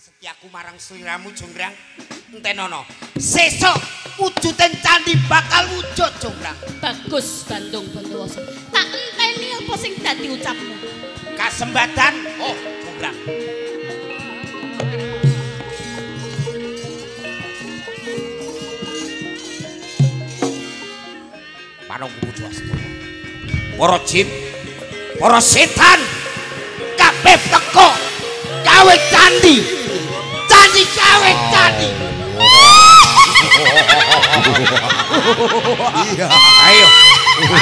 Setiaku marang sliramu Jonggrang entenono. Sesuk wujuding candi bakal wujud Jonggrang. Bagus Bandung Bondowoso. Tak enteni apa sing dadi ucapmu. Kasembatan oh Jonggrang. Panungku Pujuwastana. Para jin, para setan kabeh teko gawe candi. Candi gawe candi. Iya. Ayo.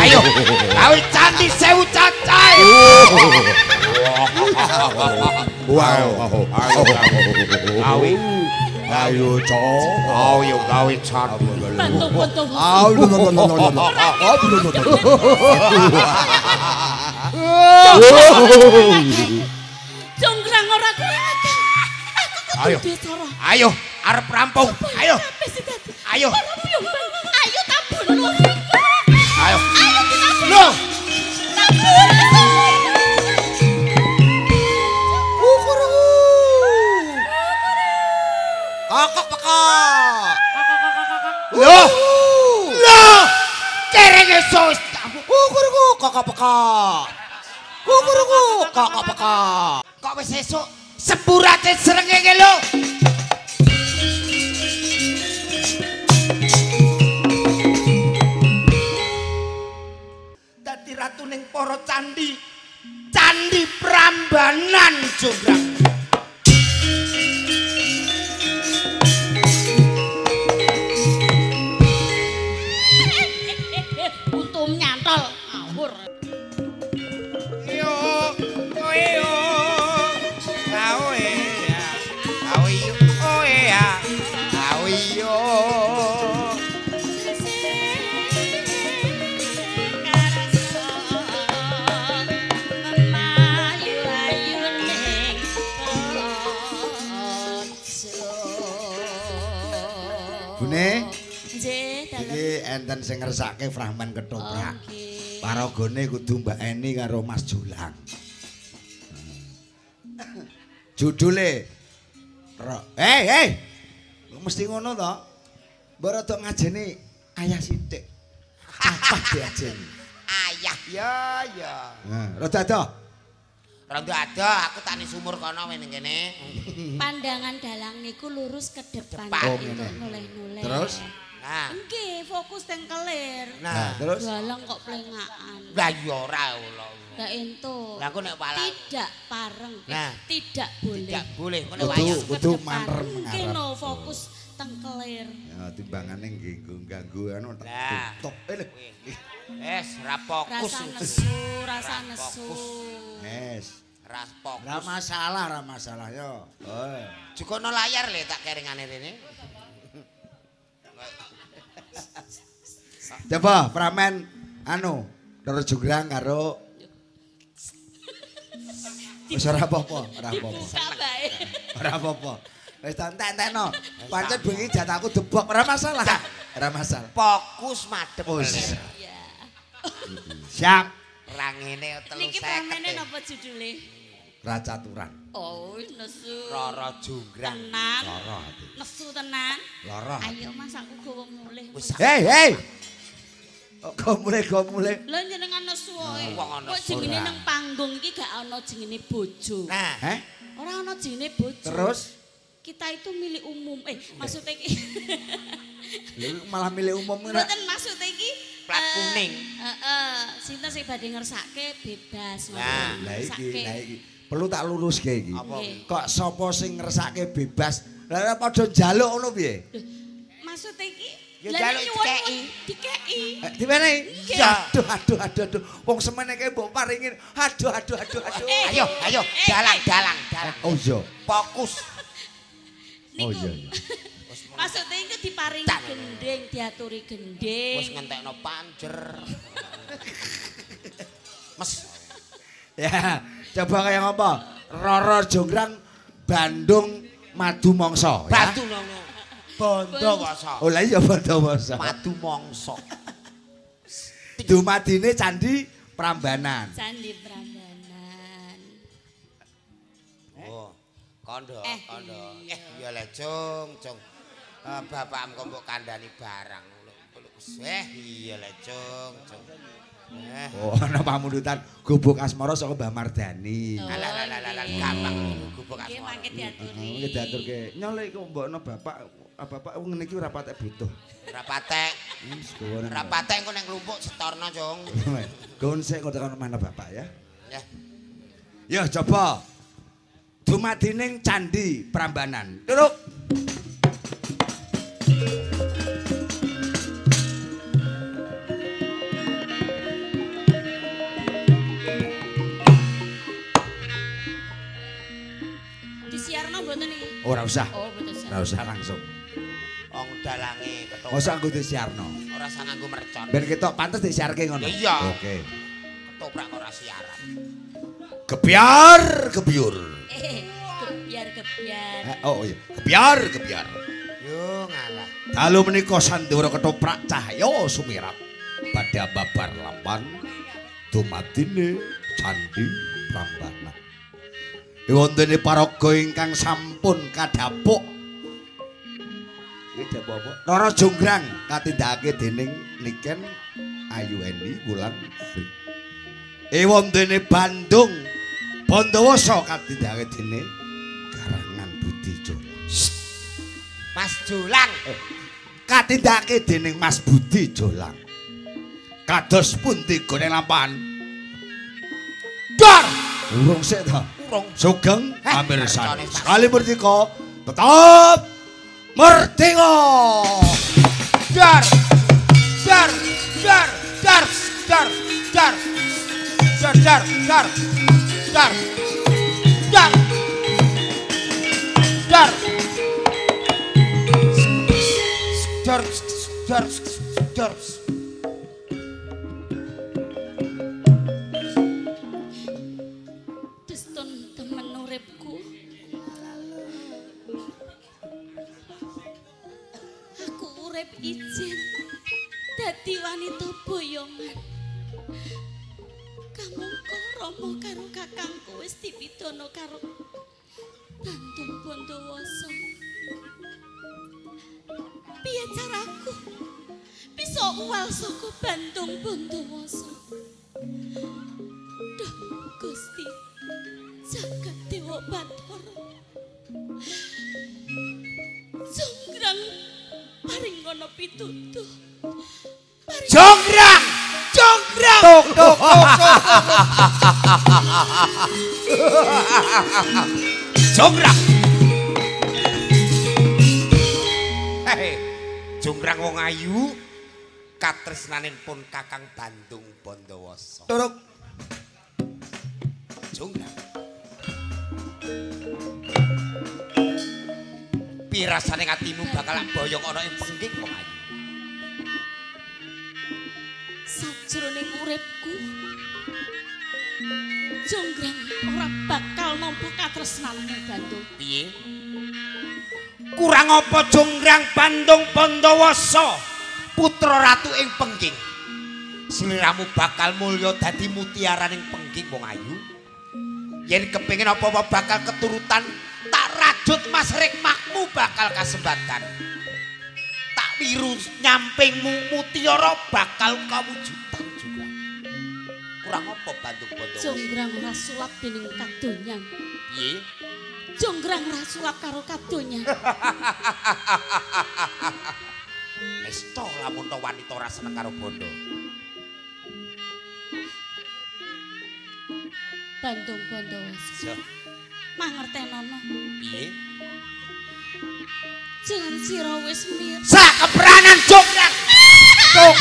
Ayo. Gawe candi 1000 cacahe. Wow. Gawe. Ayo, Cok. Ayo gawe candi. Bandung Bondowoso. Jonggrang ora kurang aja. Ayo. Ayo, arep rampung. Ayo. Ayo. Ayo tabun lu. Ayo. Ayo kita Loh. Kakak pekak. Loh. Loh. Kereng esos. Kukuruku kakak pekak. Kukuruku kakak pekak. Kok wis esuk sepurate srengenge lho. Dadi ratuning para candi. Candi Prambanan Jonggrang. Untum nyantol ngawur. Yo, oe yo. Awe ya. Awe yo, oe ya. Awe yo. Bune, Nggih, iki enten sing ngersake Frahman ketoprak. nggih. Paragone kudu Mbak Eni karo Mas Julang. Judule Hei. Mesti ngono to. Mbok rada ngajeni ayah sithik. Apa diajeni? Ayah ya. Nah, rada ado. Rada ada aku tani sumur kono ning kene. Pandangan dalang niku lurus ke depan Depan. Oh, untuk ngene. noleh-noleh. Terus? Nah, Nggih, fokus teng kelir. nah. Terus Dalang kok plengakan. Lah ya ora lho. Lah entuk. Lah aku nek pala Tidak pareng. Nah. Tidak boleh. tidak boleh ngono Kudu- wayang. Fokus ke kudu depan. manrem Nggih ngarep. no, fokus teng kelir. ya timbangane ganggu anu tak Lah. tutup. Lho. Wes ra fokus. Rasa nesu. Yes. Ras fokus. Ra masalah yo. Oh. Jukono layar le tak keringane rene. Coba Pramen anu karo Jonggrang karo wis ora apa-apa, ora apa-apa. Dibuka bae. Ora apa-apa. Wis tak entek-entekno. Pancen bengi jatahku debok, ora masalah. Ora masalah. Fokus madhep. Oh, le. Iya. Siap. Ra ngene Niki 350. pramene napa judule? Racaturan. Oh, nesu. Rara Jonggrang. Tenan. Lara ati. Nesu tenan. Lara. Ayo Mas aku gawa mulih. Wis Hei. Kok mulai. Lho jenengan nesu wae. Wong ana Kok jengene ora. nang panggung iki gak ana jengene bojo. Nah, Heh? Ora ana jengene bojo. Terus Kita itu milik umum. Maksudnya iki lho malah milih umum ngene. mboten maksudnya iki Plat kuning. Heeh, sinten sing badhe ngersake bebas Nah, Lah ngersake. iki perlu tak luruske iki. Apa? Nggih. Kok sapa sing ngersake bebas? Lah padha njaluk ngono piye? Maksudnya iki Ya lah njaluk nek nyuwun dikeki. dikeki. Diwenehi? Ya. Aduh. Wong semene kae mbok paringin. Aduh. ayo, dalang. Oh iya. Fokus. Oh Niku. iya. Maksudnya itu diparingi Tak. gendeng, diaturi gendeng. Wis ngentekno panjer. Mes. Ya, coba kayak apa? Roro Jonggrang Bandung Madu Mongso. Batu nono. Bondo wasa. Oh lah iya Bondo Mongso. Madu mongso. Dumadine Candi Prambanan. Candi Prambanan. Oh. Kondo. Iya le, Cung. Bapakmu kok mbok kandhani barang. Iya le, Cung. Oh, ana pamundutan gubuk asmara saka Mbah Mardani. Alah, gampang gubuk asmara. Nggih, mangke diaturi. Nggih diaturke. Nyole iku mbokno bapak ngene iki ora patek butuh. Ora patek. Ora patek engko nek nglumpuk setorno, Cung. Gon sik kok tekan mana bapak ya. Ya. Ya coba. Dumadining Candi Prambanan. Turuk. Disiarno mboten iki? Ora usah. Oh, mboten usah. Ora usah langsung. Wong dalange ketoprak. Ora usah nggo disiarno. Ora usah nganggo mercon. Ben ketok pantes disiarke ngono. Iya. Oke. Ketoprak ora siaran. Gebyar gebyur. Gebyar. Oh iya, gebyar. Yo ngalah. Dalu menika Sandura ketoprak cahya sumirat. Badhe babar lampan dumadine Candi Prambanan. Wontene paraga ingkang sampun kadhapuk. Iki dapuk apa? Rara Jonggrang katindakake dening Niken Ayueni Wulan. Wontene Bandung Bondowoso katindakake dening Karangan Budi Jolang. Mas Jolang. Katindakake dening Mas Budi Jolang. Kados pundi gone lampahan? Dor! Urung sik ta? Urung. Sugeng pamirsani. Sekali merdeka tetap merdeka. Dar. Destun temen uripku. Aku urip ijen dadi wanita boyongan. Kamangka Rama karo kakangku wis dipidana karo Bandung Bondowoso. Piye caraku bisa uwal saka Bandung Bondowoso? Duh Gusti Jagat Dewa Bathara. Jonggrang paring ngono pitutuh. Jonggrang. Tuk. Jonggrang. Jonggrang wong ayu katresnaning pun Kakang Bandung Bondowoso. Turuk. Jonggrang. Pirasane atimu bakal boyong ana ing pengging wong ayu. Sajroning uripku Jonggrang ora bakal nampa katresnan Bandung. Piye? Kurang apa Jonggrang Bandung Bondowoso putra ratu ing pengging? Sliramu bakal mulya dadi mutiaraning pengging wong ayu. Yen kepengin apa-apa bakal keturutan tak rajut Mas Rikmakmu bakal kasembatan. Tak wiru nyampingmu mutiara bakal kawujudan juga. Kurang apa Bandung Bondowoso? Jonggrang ora sulap dening kadonyan. Piye? Jonggrang ora sulap karo kadonyan. Mesta lamun to wanita ora seneng karo bondo. Bandung Bondowoso. Mangertenono. Piye? Jangan sira wis mir. Sakepranan Jonggrang. Tuk.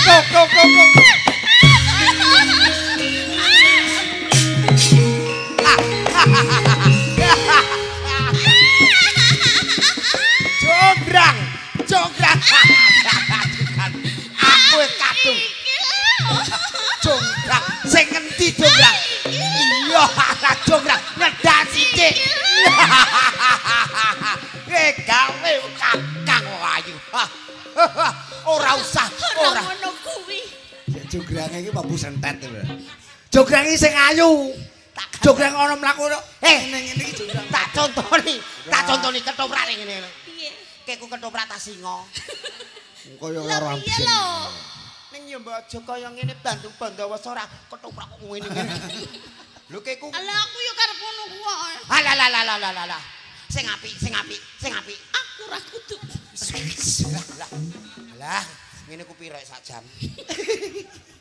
Jonggrang. Aku kadung. Jonggrang sing ngendi Jonggrang? Iya, Jonggrang ngedan sithik. Gawe Kakang ayu. Ora usah, ora. Ngono kuwi. Jonggrang iki mambu sentet lho. Jonggrang iki sing ayu. Jonggrang ana mlaku ning ngene iki Jonggrang. Tak tak contoni ketoprak ngene. Piye? Keku ketoprak tas singa. Kaya Lah ora piye lho? Ning yo mbok aja kaya ngene Bandung Bandawasa ora ketoprak kok ngene-ngene. Lho keku. Lah aku yo karep ngono kuwi. Alah. Sing apik. Aku ora kudu. Alah, ngene ku piro sak jam.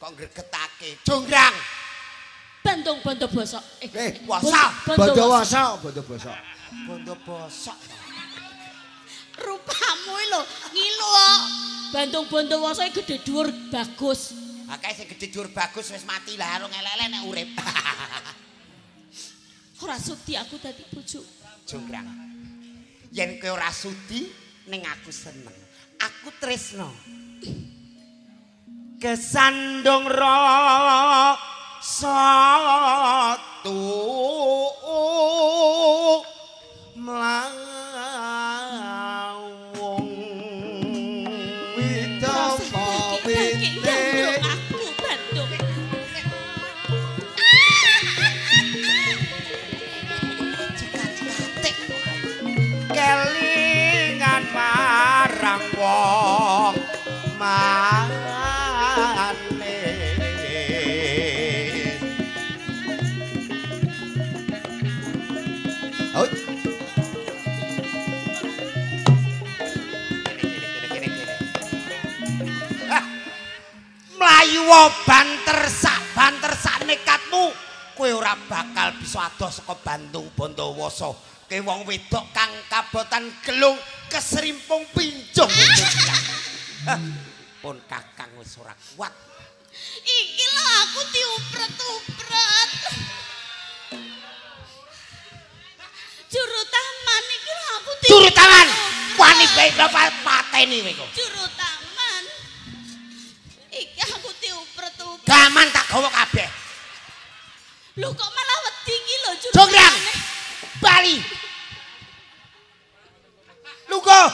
Kok gregetake. Jonggrang. Bandung Bondo Bosok. Wasa. Bandawasa. Bondo bosok. Rupamu lho ngilu kok. Bandung Bondowoso gede dhuwur bagus. Akeh sing gedhe dhuwur bagus wis mati lah arung elek-elek nek urip. Ora sudi aku dadi bojo. Jonggrang. Yen kowe ora sudi ning aku seneng. Aku tresno. Kesandung rasa mlawung Widama wite aku Bandung. cikatik kelingan marang wong manis. Mlayu banter sak nekatmu kowe ora bakal bisa adoh saka Bandung Bondowoso. Kowe wong wedok kang kabotan gelung keserimpung pinjung. Pun kakang wis ora kuat. Iki lho aku diupret-upret. Juru taman iki lho aku Juru tangan. Wani bae bapak pateni kowe. Juru taman. Iki aku diupret-upret. Gaman tak gawa kabeh. Lho kok malah wedi iki lho juru. Jonggrang. Bali. Lugo.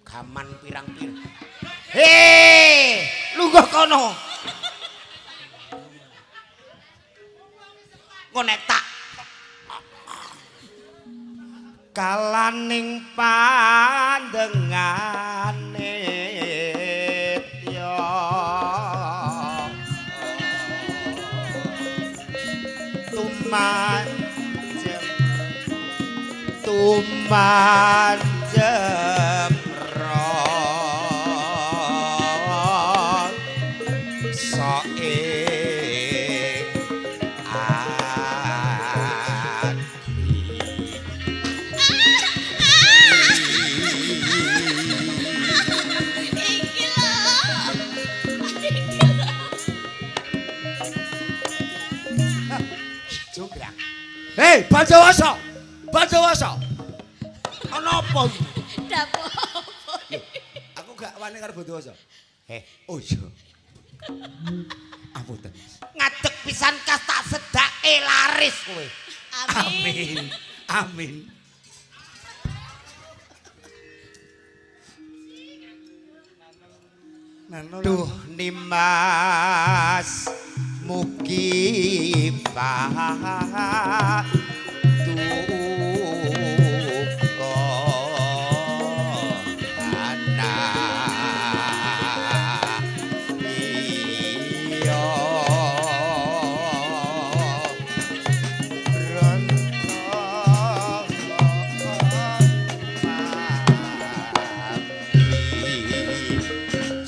Gaman pirang-pirang. Lugo kono. Ngonek tak kalaning pandengane ya tumanjem ron soe Iki lho. Jonggrang. Hei, Bandawasa. Ana apa? Dapo. Aku gak wani karo Bandawasa. Oh iya. Ampun. Ngadeg pisan kas tak sedake laris kowe. Amin. Duh Nimas mugi pak duka anak iya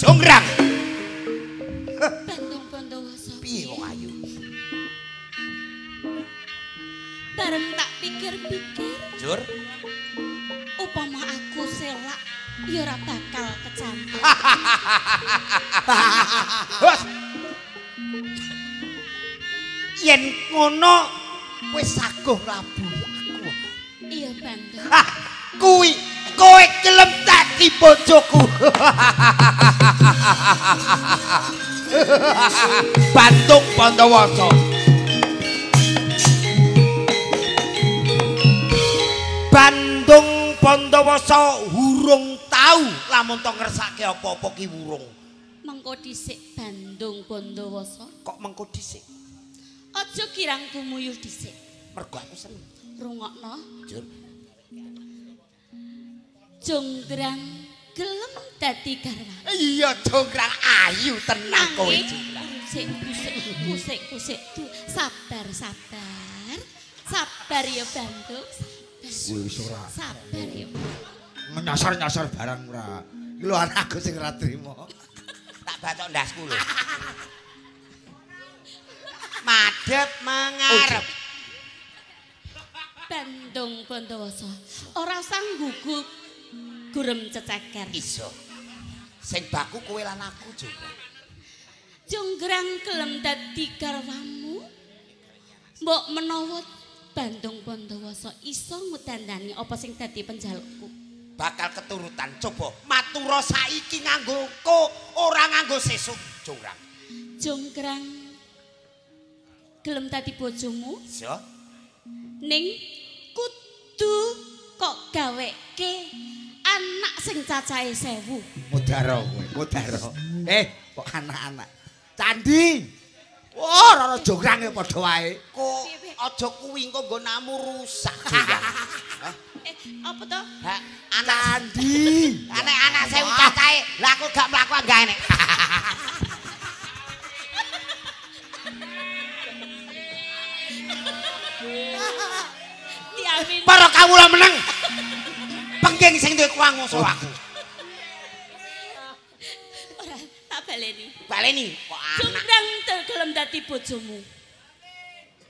Jonggrang. Bandung Bondowoso. Piye wong ayu? Bareng tak pikir-pikir, Jur. upama aku selak ya ora bakal kecampur. Hus. Yen ngono wis saguh laburi aku. Iya Bandung. Kuwi kowe gelem dadi bojoku. Bandung Bondowoso. Bandung Bondowoso urung tau lamun to ngersake apa-apa ki urung. Mengko dhisik Bandung Bondowoso. Kok mengko dhisik? Aja kirang kumuyuh dhisik. Mergo aku seneng. Rungokno. Jur. Jonggrang gelem dadi garwane. Iya, Jonggrang ayu tenan kowe Jonggrang. Kusik. Sabar. Sabar ya Bandung. Wis ora. Sabar ya. Nyasar-nyasar barang ora. Iki lho anakku sing ora trima. Tak batok ndasku lho. Madhep mengarep. Bandung Bondowoso. Ora usah gugu gurem ceceker. Iso. Sing baku kowe lan aku Jonggrang. Jonggrang gelem dadi garwamu. Mbok menawa Bandung Bondowoso iso ngudandani apa sing dadi penjalukku. Bakal keturutan. Coba matura saiki nganggo ko, ora nganggo sesuk Jonggrang. Jonggrang gelem dadi bojomu Iso. ning kudu kok gaweke anak sing cacahe 1000. Mudaro kowe, mudaro. Kok anak-anak. Candi. Wah, ora Jonggrang ya padha wae. Kok aja kuwi engko nggonamu rusak Jonggrang. Apa to? Ha, anak Candi. anak saya cacahe. Lah aku gak mlaku gawe nek. Diamin. Para kawula meneng. Pengging sing duwe kuwangusa aku. Ora tak baleni. Baleni kok anak. Jonggrang gelem dadi bojomu.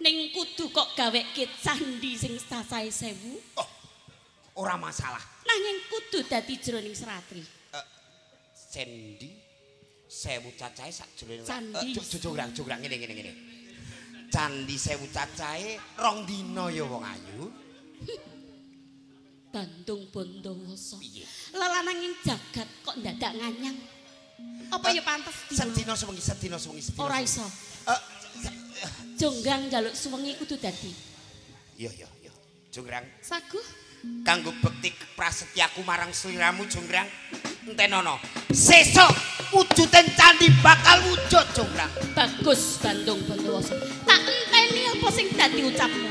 Ning kudu kok gaweke candi sing cacahe 1000. Oh, ora masalah. Nanging kudu dadi jroning Seratri. Sendi 1000 cacahe sakjroning Candi. Jonggrang ngene. Candi 1000 cacahe 2 dina ya wong ayu. Bandung Bondowoso. Piye? Lelananging jagat kok ndadak nganyang. Apa ya pantes Sedina sewengi. ora iso. Jonggrang njaluk suwengi kudu dadi. Iya. Jonggrang, Saguh. kanggo bekti prasetyaku marang sliramu Jonggrang. Entenono. Sesuk wujuding candi bakal wujud Jonggrang. Bagus Bandung Bondowoso. Tak enteni apa sing dadi ucapmu.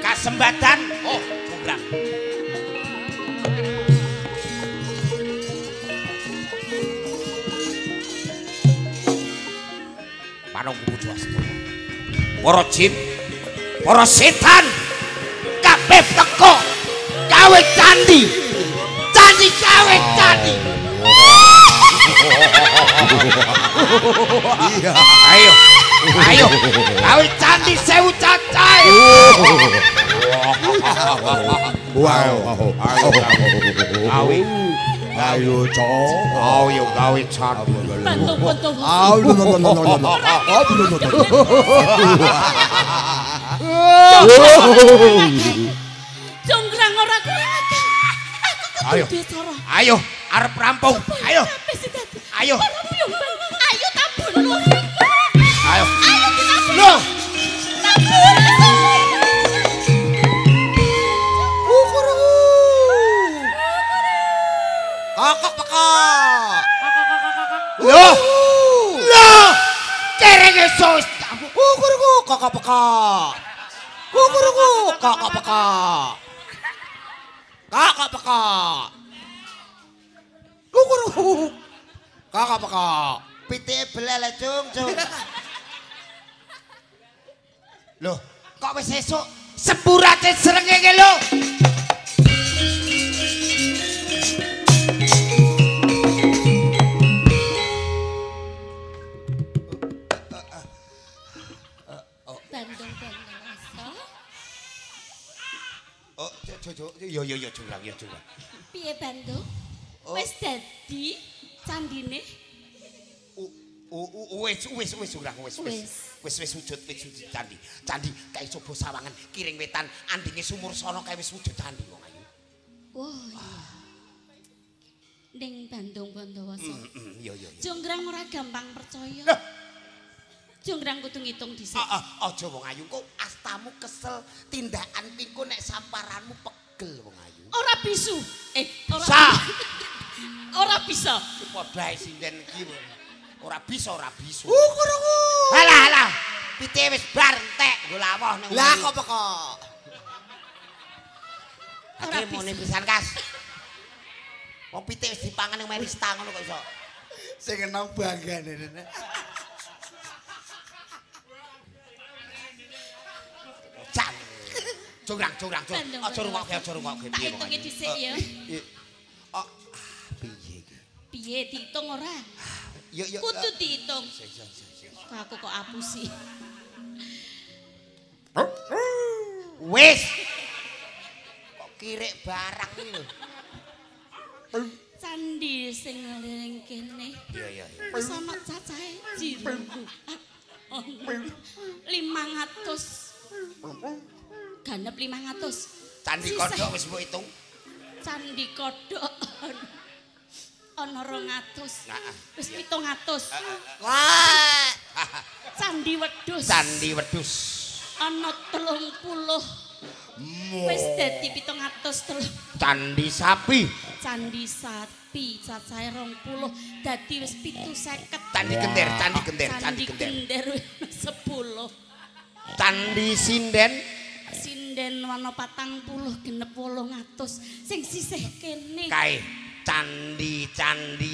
Kasembatan. Oh, Jonggrang. Panong Pujuastu. Para jin, para setan kabeh teko gawe candi. Gawe candi. Ayo. Gawe candi 1000 cacahe. Ayo, Cok. Ayo gawe candi. Bandung Bondowoso. Jonggrang ora kurang. Ayo. Ayo, arep rampung. Ayo. Ayo. Ayo tabun. Ayo. Ayo kita Loh, Kakak pekak. Loh. Kereng esos. Kukuruku kakak pekak. Kakak pekak. Kukuruku. Kakak pekak. Pitike belele, Cung. Loh, kok wis esuk semburate srengenge lho. Bandung Bondowoso. Oh, yo Jonggrang. Piye Bandung? Wis dadi candine? Wis Jonggrang wis wujud candi. Candi kae coba sawangan kiring wetan andinge sumur sono kae wis wujud candi wong ayu. Oh iya. Ning Bandung Bondowoso. Iya. Jonggrang ora gampang percaya. Loh. Jonggrang kudu ngitung dhisik. Aja wong ayu kok astamu kesel tindakan pingku nek samparanmu pegel wong ayu. Ora bisu. Ora. Sa. Ora bisa. Padha ae sinden iki. Ora bisa. Kukuruku. Halah. pite wis bar entek nggo lawuh nang. Lah kok kok. Ora muni pisan Kas. Wong pite wis dipangan nang Merista ngono kok iso. Sing enom banggane. Cang. Curang. Aja rungokke piye. Tak hitungi dhisik ya. Oh, piye iki? Piye diitung ora? Yuk. Kudu diitung. Aku kok apusi. Wis. Kok kirek barang iki lho. Candi sing ning kene. Iya. Wis ana cacahe jiru. 500. Ganep 500. Candi kodhok wis mbok hitung. Candi kodhok ana 200. Wis 700. Wah. Candi wedhus. Ana 30. Wis dadi 703. Candi sapi. Candi sapi cacahe 20 dadi wis 750. Candi gender. Candi gender 10. Candi sinden. Sinden ana 40 genep 800. Sing sisih kene. Kae candi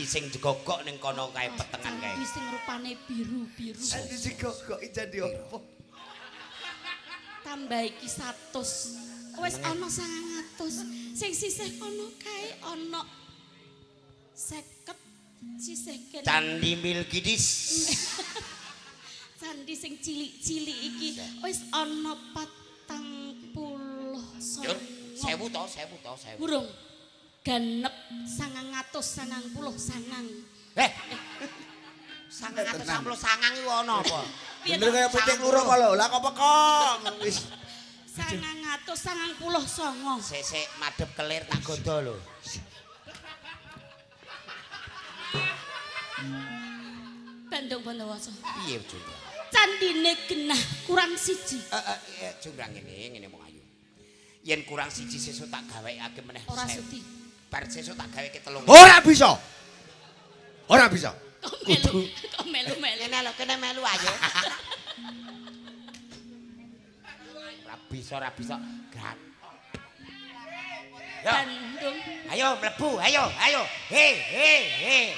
sing jegogok ning kono kae petengan kae. Candi sing rupane biru-biru. Candi sing kok candi opo? Tambah iki 100. Wis ana 900. Sing sisih kono kae ana 50 sisih kene. Candi Milkidis. Candi sing cilik-cilik iki wis ana 40. Jur, 1000 to. Burung. Ganep 990 sangang. 990 sangang iku ana apa? Bener kaya pitik loro kok lho. Lah kok pekong wis 999. Sesek madhep kelir tak godo lho. Bandung Bondowoso. Piye Jung? Candine genah kurang siji. Jung ngene mong ayu. Yen kurang siji sesuk tak gawekake meneh. Ora sudi. Bar sesuk tak gaweke 3. Ora bisa. Kok melu-melu. Kene lho, kene melu ayo. Ora bisa. Gan. Yo. Bandung. Ayo mlebu, ayo. He.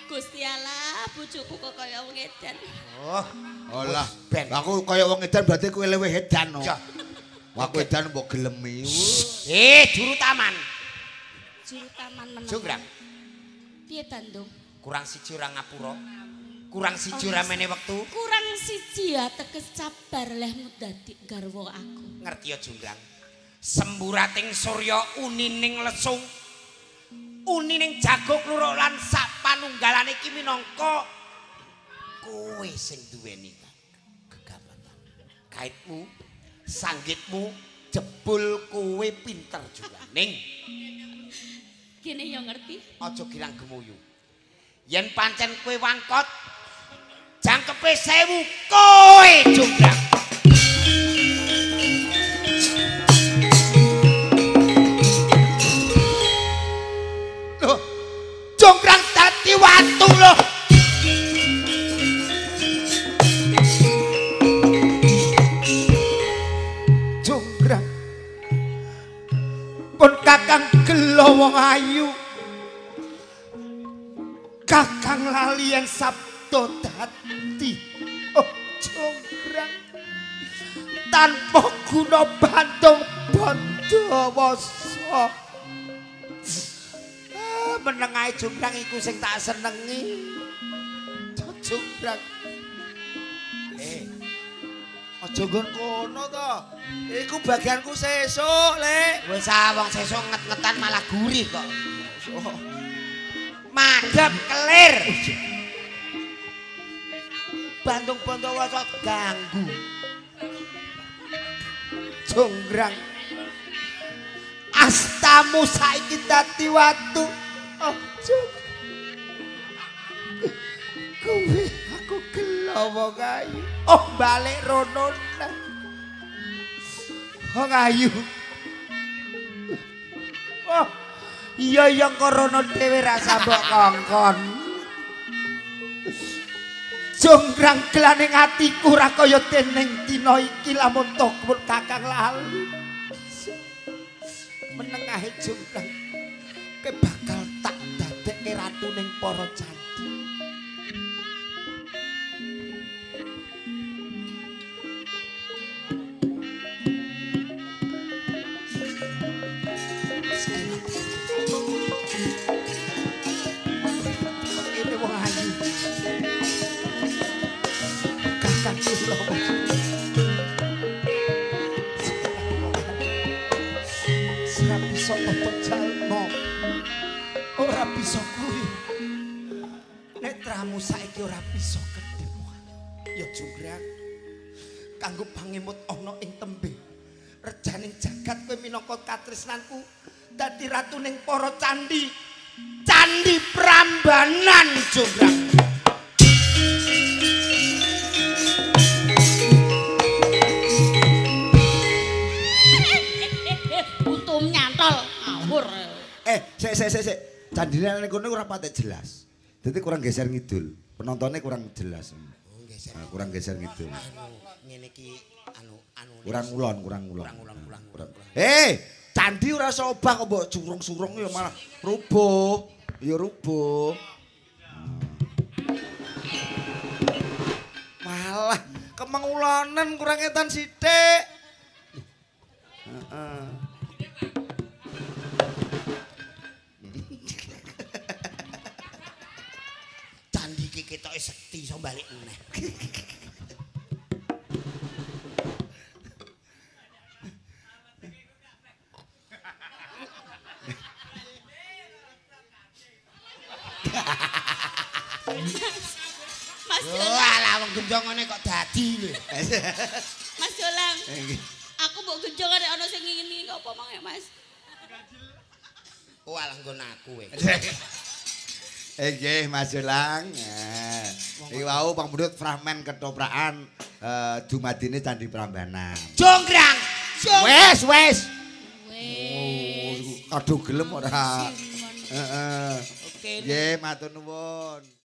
Gusti Allah, bojoku kok kaya wong edan. Oh, Alah, ben. aku kaya wong edan berarti kowe luwih edan no. Ya. Aku edan mbok gelemi. Juru taman. Juru taman meneng. Jonggrang. Piye Bandung? Kurang siji ora ngapura. Kurang siji ora mene wektu. Kurang siji ya tekes cabar lehmu dadi garwa aku. Ngerti ya Jonggrang. Semburating surya unining lesung. Unining jagok loro lan sak panunggalane iki minangka kowe sing duweni gegabatan. Kaitmu, sanggitmu jebul kowe pinter juga. Ning Kene ya ngerti. aja girang gemuyu. Yen pancen kowe wangkot jangkepe 1000 kowe Jonggrang. Loh, Jonggrang dadi watu loh. Jonggrang pun kakang gelo wong ayu. Kakang lalian sabdo dadi. Oh Jonggrang tanpa guna Bandung Bondowoso. Meneng ae Jonggrang iku sing tak senengi. Jonggrang. Aja nggon kono to. Iku bagianku sesuk, Lek. Wis wong sesuk nget-ngetan malah gurih kok. Madhep kelir. Bandung Bondowoso ganggu. Jonggrang. Astamu saiki dadi watu. Oh, kowe aku gelo wong ayu. Oh, balik rono. Wong ayu. Oh, iya yang korono dhewe rasa mbok kongkon. Jonggrang glaning atiku ra kaya dening dina iki lamun tokmul Kakang lali. Menengahe jonggrang ke bakal tak dadekke ratu ning para candhi. Ini wong ayu. Kakang kula. Ora bisa tata jalma. Ora bisa kuwi. Netramu saiki ora bisa kedhep. Ya jonggrang. Kanggo pangemut ana ing tembe. Rejaning jagat kowe minangka katresnanku dadi ratu ning para candhi. Candhi Prambanan jonggrang. Utum nyantol ngawur. Sik. Candine ning kono ora patek jelas. Dadi kurang geser ngidul. Penontonnya kurang jelas. Nah, kurang geser ngidul. Ngene iki anu kurang ulon. Candhi ora iso obah kok mbok surung-surung ya malah rubuh. Ya rubuh. Malah kemengulonen kurang etan sithik. Heeh. candhi iki ketoke sekti iso balik meneh. Mas Jolang. Walah wong genjongane kok dadi lho. Mas Jolang. Aku mbok genjongane ana sing ngene apa mang Mas? Walah nggon aku kowe. Nggih Mas Jolang. Iki wau pamundhut fragmen ketoprakan dumadine Candhi Prambanan. Jonggrang. Wes. Wes. Aduh gelem ora. Oke. Nggih matur nuwun.